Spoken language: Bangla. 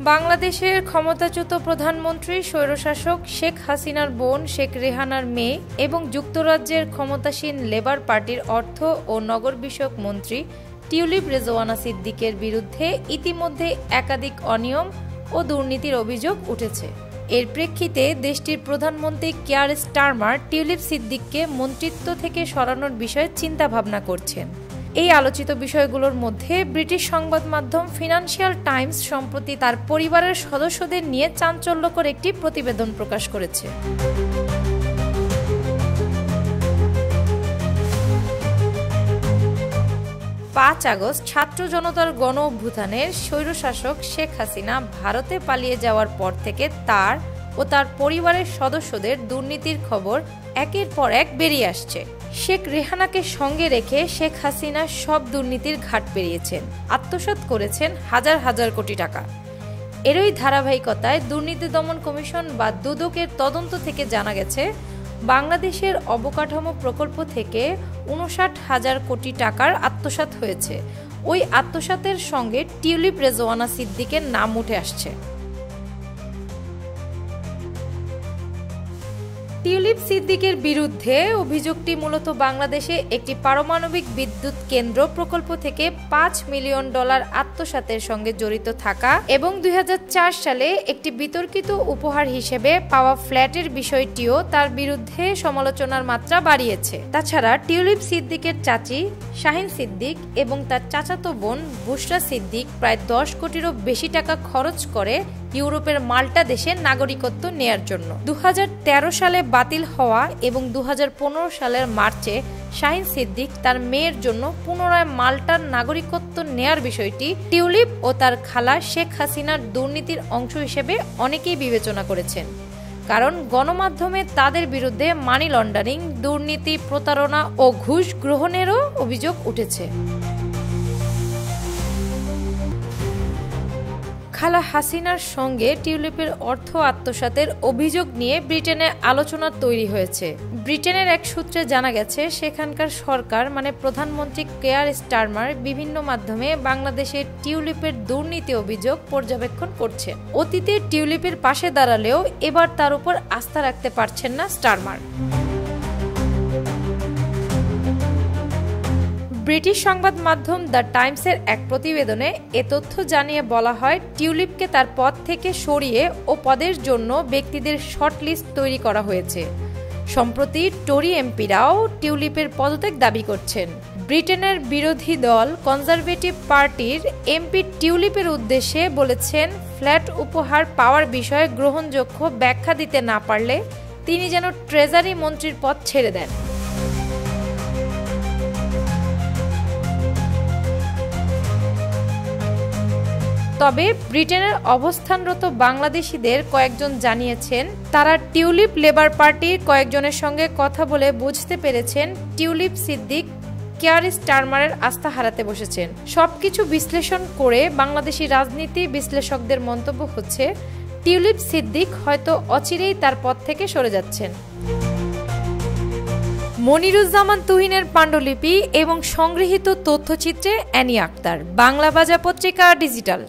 বাংলাদেশের ক্ষমতাচ্যুত প্রধানমন্ত্রী স্বৈরশাসক শেখ হাসিনার বোন শেখ রেহানার মেয়ে এবং যুক্তরাজ্যের ক্ষমতাসীন লেবার পার্টির অর্থ ও নগর বিষয়ক মন্ত্রী টিউলিপ রেজওয়ানা সিদ্দিকের বিরুদ্ধে ইতিমধ্যে একাধিক অনিয়ম ও দুর্নীতির অভিযোগ উঠেছে। এর প্রেক্ষিতে দেশটির প্রধানমন্ত্রী কিয়ার স্টারমার টিউলিপ সিদ্দিককে মন্ত্রিত্ব থেকে সরানোর বিষয়ে চিন্তাভাবনা করছেন। এই আলোচিত বিষয়গুলোর মধ্যে ব্রিটিশ সংবাদ মাধ্যম ফিনান্সিয়াল টাইমস সম্প্রতি তার পরিবারের সদস্যদের নিয়ে চাঞ্চল্যকর একটি প্রতিবেদন প্রকাশ করেছে। ৫ আগস্ট ছাত্র জনতার গণ অভ্যুত্থানের স্বৈরশাসক শেখ হাসিনা ভারতে পালিয়ে যাওয়ার পর থেকে তার ও তার পরিবারের সদস্যদের দুর্নীতির খবর একের পর এক বেরিয়ে আসছে। শেখ রেহানাকে সঙ্গে রেখে শেখ হাসিনা সব দুর্নীতির ঘাট পেরিয়েছেন, আত্মসাৎ করেছেন হাজার হাজার কোটি টাকা। এরই ধারাবাহিকতায় দুর্নীতি দমন কমিশন বা দুদকের তদন্ত থেকে জানা গেছে বাংলাদেশের অবকাঠামো প্রকল্প থেকে ৫৯,০০০ কোটি টাকার আত্মসাৎ হয়েছে। ওই আত্মসাতের সঙ্গে টিউলিপ রেজওয়ানা সিদ্দিকের নাম উঠে আসছে। টিউলিপ সিদ্দিকের বিরুদ্ধে অভিযোগটি মূলত বাংলাদেশে একটি পারমাণবিক বিদ্যুৎ কেন্দ্র প্রকল্প থেকে $৫ মিলিয়ন আত্মসাতের সঙ্গে জড়িত থাকা এবং ২০০৪ সালে একটি বিতর্কিত উপহার হিসেবে পাওয়া ফ্ল্যাটের বিষয়টিও তার বিরুদ্ধে সমালোচনার মাত্রা বাড়িয়েছে। তাছাড়া টিউলিপ সিদ্দিকের চাচি শাহিন সিদ্দিক এবং তার চাচাতো বোন বুশরা সিদ্দিক প্রায় ১০ কোটিরও বেশি টাকা খরচ করে ইউরোপের মাল্টা দেশে নাগরিকত্ব নেয়ার জন্য। ২০১৩ সালে বাতিল হওয়া এবং ২০১৫ সালের মার্চে শাহিন সিদ্দিক তার মেয়ের জন্য পুনরায় মাল্টার নাগরিকত্ব নেয়ার বিষয়টি টিউলিপ ও তার খালা শেখ হাসিনার দুর্নীতির অংশ হিসেবে অনেকেই বিবেচনা করেছেন, কারণ গণমাধ্যমে তাদের বিরুদ্ধে মানি লন্ডারিং, দুর্নীতি, প্রতারণা ও ঘুষ গ্রহণেরও অভিযোগ উঠেছে। খালা হাসিনার সঙ্গে টিউলিপের অর্থ আত্মসাতের অভিযোগ নিয়ে ব্রিটেনে আলোচনা তৈরি হয়েছে। ব্রিটেনের এক সূত্রে জানা গেছে সেখানকার সরকার মানে প্রধানমন্ত্রী কিয়ার স্টারমার বিভিন্ন মাধ্যমে বাংলাদেশের টিউলিপের দুর্নীতি অভিযোগ পর্যবেক্ষণ করছেন। অতীতে টিউলিপের পাশে দাঁড়ালেও এবার তার উপর আস্থা রাখতে পারছেন না স্টারমার। ব্রিটিশ সংবাদ মাধ্যম দ্য টাইমসের এক প্রতিবেদনে এ তথ্য জানিয়ে বলা হয় টিউলিপকে তার পদ থেকে সরিয়ে ও পদের জন্য ব্যক্তিদের শর্টলিস্ট তৈরি করা হয়েছে। সম্প্রতি টরি এমপিরাও টিউলিপের পদত্যাগ দাবি করছেন। ব্রিটেনের বিরোধী দল কনজারভেটিভ পার্টির এমপি টিউলিপের উদ্দেশ্যে বলেছেন ফ্ল্যাট উপহার পাওয়ার বিষয়ে গ্রহণযোগ্য ব্যাখ্যা দিতে না পারলে তিনি যেন ট্রেজারি মন্ত্রীর পদ ছেড়ে দেন। তবে ব্রিটেনের অবস্থানরত বাংলাদেশিদের কয়েকজন জানিয়েছেন তারা টিউলিপ লেবার পার্টির কয়েকজনের সঙ্গে কথা বলে বুঝতে পেরেছেন টিউলিপ সিদ্দিক কিয়ার স্টারমারের আস্থা হারাতে বসেছেন। সবকিছু বিশ্লেষণ করে বাংলাদেশি রাজনীতি বিশ্লেষকদের মন্তব্য হচ্ছে টিউলিপ সিদ্দিক হয়তো অচিরেই তার পদ থেকে সরে যাচ্ছেন। মনিরুজ্জামান তুহিনের পাণ্ডুলিপি এবং সংগৃহীত তথ্যচিত্রে অ্যানি আক্তার, বাংলা বাজার পত্রিকা ডিজিটাল।